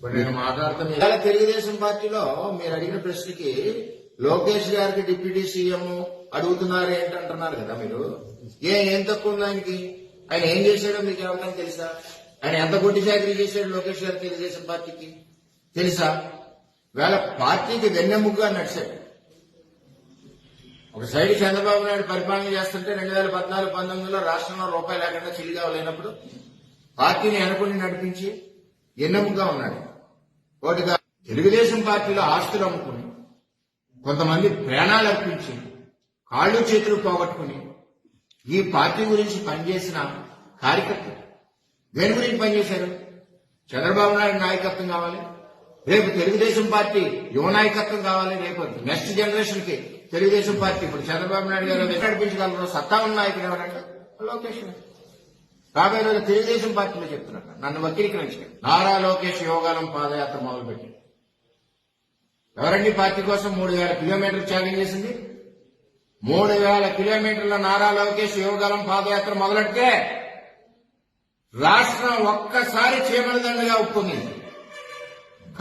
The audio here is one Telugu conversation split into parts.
నేను మాట్లాడుతున్నా తెలుగుదేశం పార్టీలో మీరు అడిగిన ప్రశ్నకి లోకేష్ గారికి డిప్యూటీ సీఎం అడుగుతున్నారు ఏంటంటున్నారు కదా మీరు. ఏం తక్కువ ఉంది ఆయనకి? ఆయన ఏం చేశాడో మీకు ఏమన్నా తెలుసా? ఆయన ఎంత గుడ్డి చాకరీ చేశాడు లోకేష్ గారు తెలుగుదేశం పార్టీకి తెలుసా? వేళ పార్టీకి వెన్నెముగ్గా నడిచాడు. ఒక సైడ్ చంద్రబాబు నాయుడు పరిపాలన చేస్తుంటే 2014-19లో రాష్ట్రంలో రూపాయి లేకుండా చిల్లిగా లేనప్పుడు పార్టీని అనుకుని నడిపించి ఎన్నెముగ్గా ఉన్నాడు. ఒకటిగా తెలుగుదేశం పార్టీలో ఆస్తులు అమ్ముకుని కొంతమంది ప్రాణాలు అర్పించి కాళ్ళు చేతులు పోగొట్టుకుని ఈ పార్టీ గురించి పనిచేసిన కార్యకర్తలు దేని గురించి పనిచేశారు? చంద్రబాబు నాయుడు నాయకత్వం కావాలి, రేపు తెలుగుదేశం పార్టీ యువ నాయకత్వం కావాలి, రేపు నెక్స్ట్ జనరేషన్ కి తెలుగుదేశం పార్టీ ఇప్పుడు చంద్రబాబు నాయుడు గారు నడిపించగలరు. సత్తా ఉన్న నాయకుడు ఎవరంటే లోకేష్. రాబోయే రోజు తెలుగుదేశం పార్టీలో చెప్తున్నారు, నన్ను వక్రీకరించండి. నారా లోకేష్ యోగాలం పాదయాత్ర మొదలుపెట్టి ఎవరండి పార్టీ కోసం 3000 కిలోమీటర్లు త్యాగం చేసింది? 3000 కిలోమీటర్ల నారా లోకేష్ యోగాలం పాదయాత్ర మొదలెడితే రాష్ట్రం ఒక్కసారి చీమలదండగా ఉప్పొంగింది.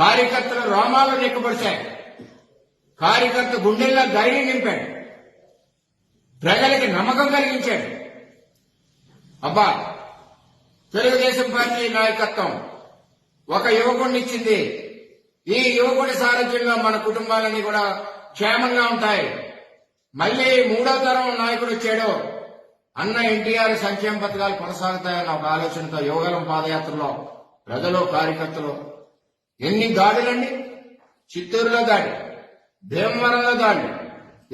కార్యకర్తల రోమాలు నెక్కబడిచాయి. కార్యకర్త గుండెల్లో ధైర్యం నింపాడు, ప్రజలకి నమ్మకం కలిగించాడు. అబ్బా, తెలుగుదేశం పార్టీ నాయకత్వం ఒక యువకుడిని ఇచ్చింది. ఈ యువకుడి సారథ్యంలో మన కుటుంబాలన్నీ కూడా క్షేమంగా ఉంటాయి. మళ్లీ 3వ తరం నాయకుడు వచ్చాడు, అన్న ఎన్టీఆర్ సంక్షేమ పథకాలు కొనసాగుతాయన్న ఒక ఆలోచనతో యోగాలం పాదయాత్రలో ప్రజలు కార్యకర్తలు ఎన్ని దాడులండి. చిత్తూరులో దాడి, భీమవరంలో దాడులు,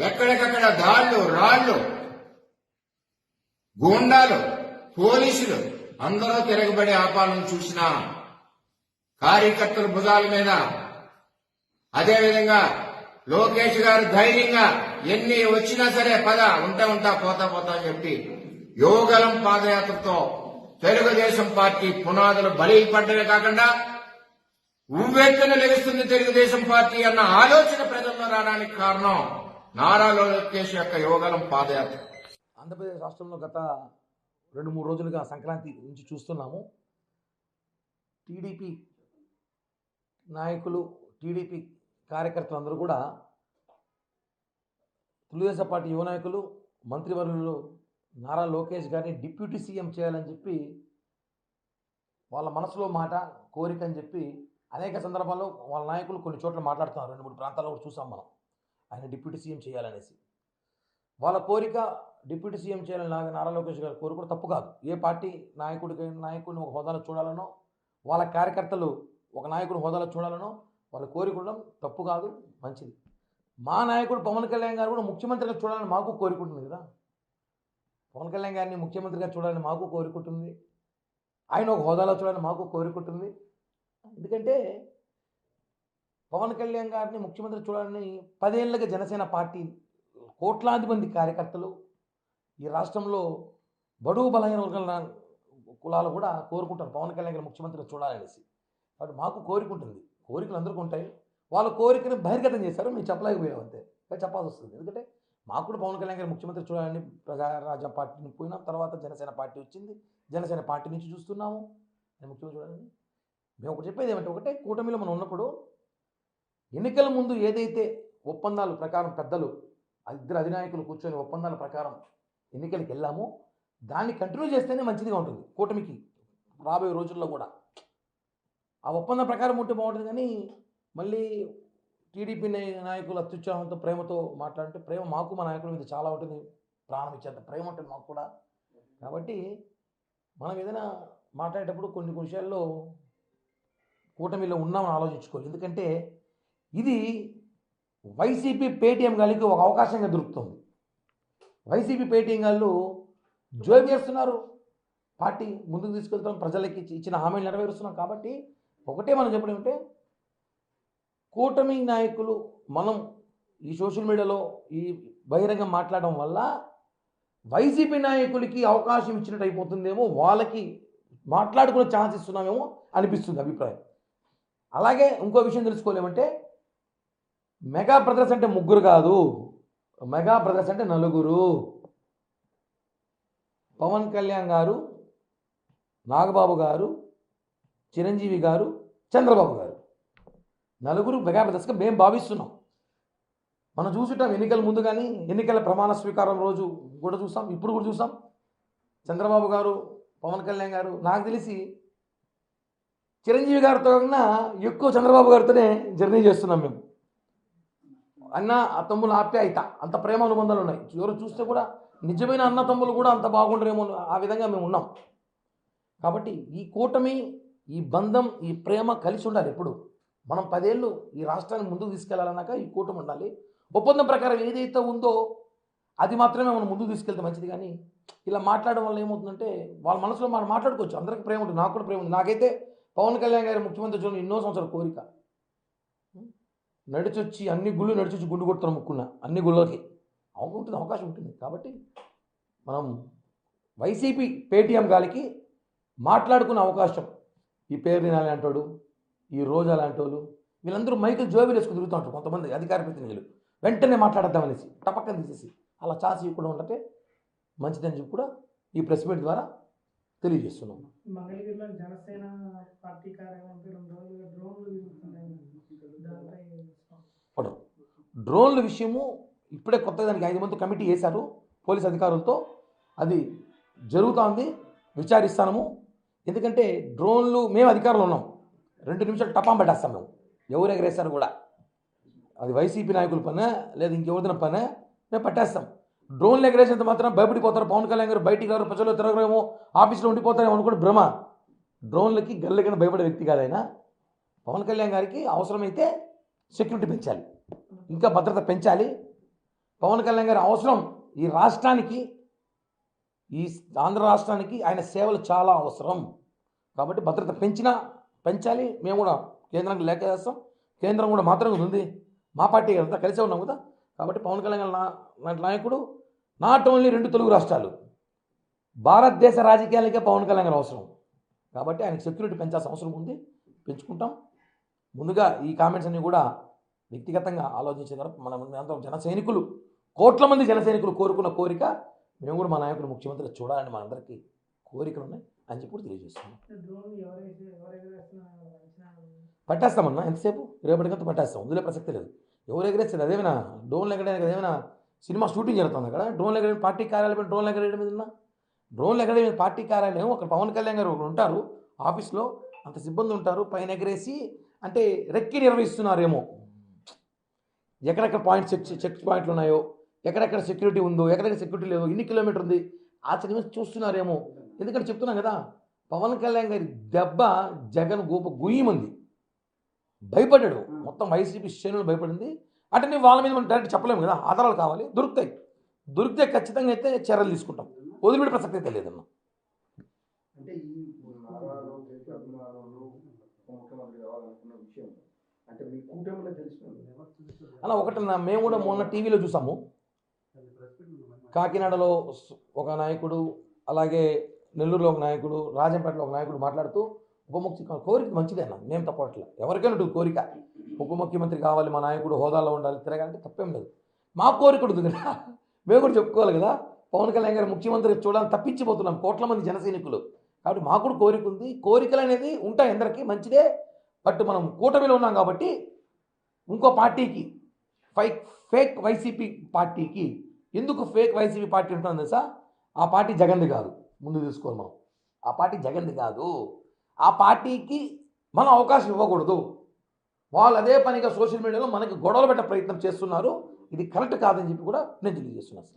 ఎక్కడికక్కడ దాళ్లు, రాళ్లు, గూండాలు, పోలీసులు అందరూ తిరగబడి ఆపాలను చూసిన కార్యకర్తల భుజాల మీద. అదేవిధంగా లోకేష్ గారు ధైర్యంగా ఎన్ని వచ్చినా సరే పద ఉంటా పోతా అని చెప్పి యోగలం పాదయాత్రతో తెలుగుదేశం పార్టీ పునాదులు బలిపడ్డమే కాకుండా ఉవ్వెత్తున లెగుస్తుంది తెలుగుదేశం పార్టీ అన్న ఆలోచన ప్రజల్లో రావడానికి కారణం నారా లోకేష్ యొక్క యోగలం పాదయాత్ర. ఆంధ్రప్రదేశ్ రాష్ట్రంలో గత 2-3 రోజులుగా సంక్రాంతి నుంచి చూస్తున్నాము. టీడీపీ నాయకులు, టీడీపీ కార్యకర్తలు అందరూ కూడా తెలుగుదేశం పార్టీ యువ నాయకులు, మంత్రివర్యులు నారా లోకేష్ గారిని డిప్యూటీ సీఎం చేయాలని చెప్పి వాళ్ళ మనసులో మాట, కోరిక అని చెప్పి అనేక సందర్భాల్లో వాళ్ళ నాయకులు కొన్ని చోట్ల మాట్లాడుతున్నారు. 2-3 ప్రాంతాల్లో కూడా చూసాం మనం ఆయన డిప్యూటీ సీఎం చేయాలనేసి. వాళ్ళ కోరిక డిప్యూటీ సీఎం చేయాలని నారా లోకేష్ గారి కోరిక కూడా తప్పు కాదు. ఏ పార్టీ నాయకుడిని ఒక హోదాలో చూడాలనో, వాళ్ళ కార్యకర్తలు ఒక నాయకుడి హోదాలో చూడాలనో వాళ్ళ కోరిక ఉండడం తప్పు కాదు, మంచిది. మా నాయకుడు పవన్ కళ్యాణ్ గారు కూడా ముఖ్యమంత్రిగా చూడాలని మాకు కోరిక ఉంటుంది కదా. పవన్ కళ్యాణ్ గారిని ముఖ్యమంత్రిగా చూడాలని మాకు కోరిక ఉంటుంది, ఆయన ఒక హోదాలో చూడాలని మాకు కోరిక ఉంటుంది. ఎందుకంటే పవన్ కళ్యాణ్ గారిని ముఖ్యమంత్రి చూడాలని 10 ఏళ్ళగా జనసేన పార్టీ కోట్లాది మంది కార్యకర్తలు ఈ రాష్ట్రంలో బడుగు బలహీన వర్గాల కులాలు కూడా కోరుకుంటారు పవన్ కళ్యాణ్ గారు ముఖ్యమంత్రిగా చూడాలనేసి. కాబట్టి మాకు కోరిక ఉంటుంది, కోరికలు అందరికీ ఉంటాయి. వాళ్ళ కోరికను బహిర్గతం చేశారు, మేము చెప్పలేకపోయాం, అంతే చెప్పాల్సి వస్తుంది. ఎందుకంటే మాకు కూడా పవన్ కళ్యాణ్ గారు ముఖ్యమంత్రి చూడాలని ప్రజారాజ్యం పార్టీని పోయినాం, తర్వాత జనసేన పార్టీ వచ్చింది, జనసేన పార్టీ నుంచి చూస్తున్నాము ఆయన ముఖ్యమంత్రి చూడాలని. మేము ఒకటి చెప్పేది ఏమంటే, ఒకటే కూటమిలో మనం ఉన్నప్పుడు ఎన్నికల ముందు ఏదైతే ఒప్పందాల ప్రకారం పెద్దలు ఇద్దరు అధినాయకులు కూర్చొని ఒప్పందాల ప్రకారం ఎన్నికలకు వెళ్ళామో దాన్ని కంటిన్యూ చేస్తేనే మంచిదిగా ఉంటుంది కూటమికి రాబోయే రోజుల్లో కూడా. ఆ ఒప్పందం ప్రకారం ఉంటే బాగుంటుంది. కానీ మళ్ళీ టీడీపీ నాయకులు అత్యుత్సాహంతో, ప్రేమతో మాట్లాడితే, ప్రేమ మాకు మా నాయకుల మీద చాలా ఉంటుంది, ప్రాణం ఇచ్చేంత ప్రేమ ఉంటుంది మాకు కూడా. కాబట్టి మనం ఏదైనా మాట్లాడేటప్పుడు కొన్ని విషయాల్లో కూటమిలో ఉన్నామని ఆలోచించుకోవాలి. ఎందుకంటే ఇది వైసీపీ పేటీఎం గాలికి ఒక అవకాశంగా దొరుకుతుంది. వైసీపీ పేటీఎం గాళ్ళు జోబు చేస్తున్నారు, పార్టీ ముందుకు తీసుకెళ్తాం, ప్రజలకి ఇచ్చిన హామీలు నెరవేరుస్తున్నాం. కాబట్టి ఒకటే మనం చెప్పడం అంటే, కూటమి నాయకులు మనం ఈ సోషల్ మీడియాలో ఈ బహిరంగ మాట్లాడడం వల్ల వైసీపీ నాయకులకి అవకాశం ఇచ్చినట్టు అయిపోతుందేమో, వాళ్ళకి మాట్లాడుకునే ఛాన్స్ ఇస్తున్నామేమో అనిపిస్తుంది అభిప్రాయం. అలాగే ఇంకో విషయం తెలుసుకోలేమంటే, మెగా బ్రదర్స్ అంటే 3 కాదు, మెగా బ్రదర్స్ అంటే 4. పవన్ కళ్యాణ్ గారు, నాగబాబు గారు, చిరంజీవి గారు, చంద్రబాబు గారు. నలుగురు మెగాబ్రదర్స్గా మేము భావిస్తున్నాం. మనం చూసుంటాం ఎన్నికల ముందు కానీ, ఎన్నికల ప్రమాణ స్వీకారం రోజు కూడా చూసాం, ఇప్పుడు కూడా చూసాం. చంద్రబాబు గారు, పవన్ కళ్యాణ్ గారు, నాకు తెలిసి చిరంజీవి గారితో కన్నా ఎక్కువ చంద్రబాబు గారితోనే జర్నీ చేస్తున్నాం మేము. అన్న తమ్ముల ఆప్యాయత, అంత ప్రేమ అనుబంధాలు ఉన్నాయి. ఎవరు చూస్తే కూడా నిజమైన అన్న తమ్ములు కూడా అంత బాగుండరేమో, ఆ విధంగా మేము ఉన్నాం. కాబట్టి ఈ కూటమి, ఈ బంధం, ఈ ప్రేమ కలిసి ఉండాలి. ఎప్పుడు మనం 10 ఏళ్ళు ఈ రాష్ట్రాన్ని ముందుకు తీసుకెళ్లాలన్నాక ఈ కూటమి ఉండాలి. ఒప్పందం ప్రకారం ఏదైతే ఉందో అది మాత్రమే మనం ముందుకు తీసుకెళ్తే మంచిది. కానీ ఇలా మాట్లాడడం వల్ల ఏమవుతుందంటే వాళ్ళ మనసులో మనం మాట్లాడుకోవచ్చు. అందరికీ ప్రేమ ఉంటుంది, నాకు కూడా ప్రేమ ఉంది. నాకైతే పవన్ కళ్యాణ్ గారి ముఖ్యమంత్రి చూడండి ఎన్నో సంవత్సరాల కోరిక. నడిచొచ్చి అన్ని గుళ్ళు నడిచొచ్చి గుండు కొడుతున్న ముక్కున్న అన్ని గుళ్ళకి ఉంటుంది, అవకాశం ఉంటుంది. కాబట్టి మనం వైసీపీ పేటీఎం గాలికి మాట్లాడుకునే అవకాశం, ఈ పేరు లాంటి వాడు, ఈ రోజా లాంటి వాళ్ళు, వీళ్ళందరూ మైకులు జోబీలు వేసుకుని తిరుగుతూ ఉంటారు. కొంతమంది అధికార ప్రతినిధులు వెంటనే మాట్లాడద్దామనేసి టపక్కన తీసేసి అలా ఛాన్స్ ఇవ్వకుండా ఉంటే మంచిదని చెప్పి కూడా ఈ ప్రెస్ మీట్ ద్వారా తెలియజేస్తున్నాం. మంగళగిరిలో జనసేన పార్టీ కార్యాలయంపై 2 రోజులుగా డ్రోన్లు తిరుగుతున్నాయి. దానిపై డ్రోన్ల విషయము ఇప్పుడే కొత్తగా దానికి 5 మంది కమిటీ వేశారు పోలీస్ అధికారులతో. అది జరుగుతోంది, విచారిస్తాము. ఎందుకంటే డ్రోన్లు మేము అధికారంలో ఉన్నాం, 2 నిమిషాలు టపాం పెట్టేస్తాం మేము. ఎవరు ఎగరేస్తారు కూడా అది వైసీపీ నాయకుల పనే లేదా ఇంకెవరిదైనా పనే, మేము పట్టేస్తాం. డ్రోన్లు ఎగరేసేంత మాత్రం భయపడిపోతారు. పవన్ కళ్యాణ్ గారు బయటికి రారు, ప్రజలు తిరగరేమో, ఆఫీస్లో ఉండిపోతారేమో అనుకోండి భ్రమ. డ్రోన్లకి గల్లకిన భయపడే వ్యక్తి కాదైనా. పవన్ కళ్యాణ్ గారికి అవసరమైతే సెక్యూరిటీ పెంచాలి, ఇంకా భద్రత పెంచాలి. పవన్ కళ్యాణ్ గారి అవసరం ఈ రాష్ట్రానికి, ఈ ఆంధ్ర రాష్ట్రానికి ఆయన సేవలు చాలా అవసరం. కాబట్టి భద్రత పెంచాలి. మేము కూడా కేంద్రానికి లేఖ చేస్తాం. కేంద్రం కూడా మాత్రం ఉంది, మా పార్టీ అంతా కలిసే ఉన్నాం కదా. కాబట్టి పవన్ కళ్యాణ్ లాంటి నాయకుడు నాట్ ఓన్లీ 2 తెలుగు రాష్ట్రాలు, భారతదేశ రాజకీయాలకే పవన్ కళ్యాణ్ గారు అవసరం. కాబట్టి ఆయనకు సెక్యూరిటీ పెంచాల్సిన అవసరం ఉంది, పెంచుకుంటాం. ముందుగా ఈ కామెంట్స్ అన్నీ కూడా వ్యక్తిగతంగా ఆలోచించే తర్వాత మనం జన సైనికులు, కోట్ల మంది జన సైనికులు కోరుకున్న కోరిక, మేము కూడా మా నాయకుడు ముఖ్యమంత్రి చూడాలని మనందరికీ కోరికలు ఉన్నాయి అని చెప్పి కూడా తెలియజేస్తున్నాం. పట్టేస్తామన్నా, ఎంతసేపు రేపటికంతా పట్టేస్తాం, వదిలే ప్రసక్తి లేదు. ఎవరు ఎగరేస్తుంది అదేమైనా డ్రోన్లు ఎగరేయడానికి, అదేమైనా సినిమా షూటింగ్ జరుగుతుంది అక్కడ. డ్రోన్లు ఎగరేయడం పార్టీ కార్యాలయం, డ్రోన్లు ఎగరేయడం మీద డ్రోన్లు ఎగరేయడం పార్టీ కార్యాలయం. అక్కడ పవన్ కళ్యాణ్ గారు ఒకరు ఉంటారు ఆఫీస్లో, అంత సిబ్బంది ఉంటారు. పైన ఎగరేసి అంటే రెక్కి నిర్వహిస్తున్నారేమో, ఎక్కడెక్కడ పాయింట్స్ చెక్ పాయింట్లు ఉన్నాయో, ఎక్కడెక్కడ సెక్యూరిటీ ఉందో, ఎక్కడెక్కడ సెక్యూరిటీ లేదో, ఎన్ని కిలోమీటర్ ఉంది ఆచరణ చూస్తున్నారేమో. ఎందుకంటే చెప్తున్నాం కదా, పవన్ కళ్యాణ్ గారి దెబ్బ జగన్ గుయ్యమంది, భయపడ్డాడు. మొత్తం వైసీపీ శ్రేణులు భయపడింది. అంటే నేను వాళ్ళ మీద మనం డైరెక్ట్ చెప్పలేము కదా, ఆధారాలు కావాలి. దొరికితే ఖచ్చితంగా అయితే చర్యలు తీసుకుంటాం, వదిలిపెట్టే ప్రసక్తి అయితే లేదన్న. అంటే ఈ ముఖ్యమంత్రి కావాలనుకున్న విషయం అంటే మీ కూటమిలో తెలిసిపోయింది అలా ఒకటన్నా. మేము కూడా మొన్న టీవీలో చూసాము, కాకినాడలో ఒక నాయకుడు, అలాగే నెల్లూరులో ఒక నాయకుడు, రాజంపేటలో ఒక నాయకుడు మాట్లాడుతూ ఉప ముఖ్యమంత్రి కోరిక మంచిదే అన్న, మేము తప్పట్లేదు. ఎవరికైనా ఉంటుంది కోరిక, ఉప ముఖ్యమంత్రి కావాలి, మా నాయకుడు హోదాలో ఉండాలి, తిరగాలంటే తప్పేం లేదు. మా కోరిక ఉంటుంది కదా, మేము కూడా చెప్పుకోవాలి కదా. పవన్ కళ్యాణ్ గారు ముఖ్యమంత్రి చూడాలని తప్పించిపోతున్నాం కోట్ల మంది జన సైనికులు. కాబట్టి మాకు కూడా కోరిక ఉంది. కోరికలు అనేది ఉంటాయి అందరికీ, మంచిదే. బట్ మనం కూటమిలో ఉన్నాం కాబట్టి ఇంకో పార్టీకి, ఫేక్ వైసీపీ పార్టీకి, ఎందుకు ఫేక్ వైసీపీ పార్టీ ఉంటుందో తెలుసా? ఆ పార్టీ జగన్ది కాదు, ముందు తీసుకోవాలి మనం. ఆ పార్టీ జగన్ది కాదు. ఆ పార్టీకి మనం అవకాశం ఇవ్వకూడదు. వాళ్ళు అదే పనిగా సోషల్ మీడియాలో మనకి గొడవలు పెట్టే ప్రయత్నం చేస్తున్నారు. ఇది కరెక్ట్ కాదని చెప్పి కూడా నేను తెలియజేస్తున్నాను.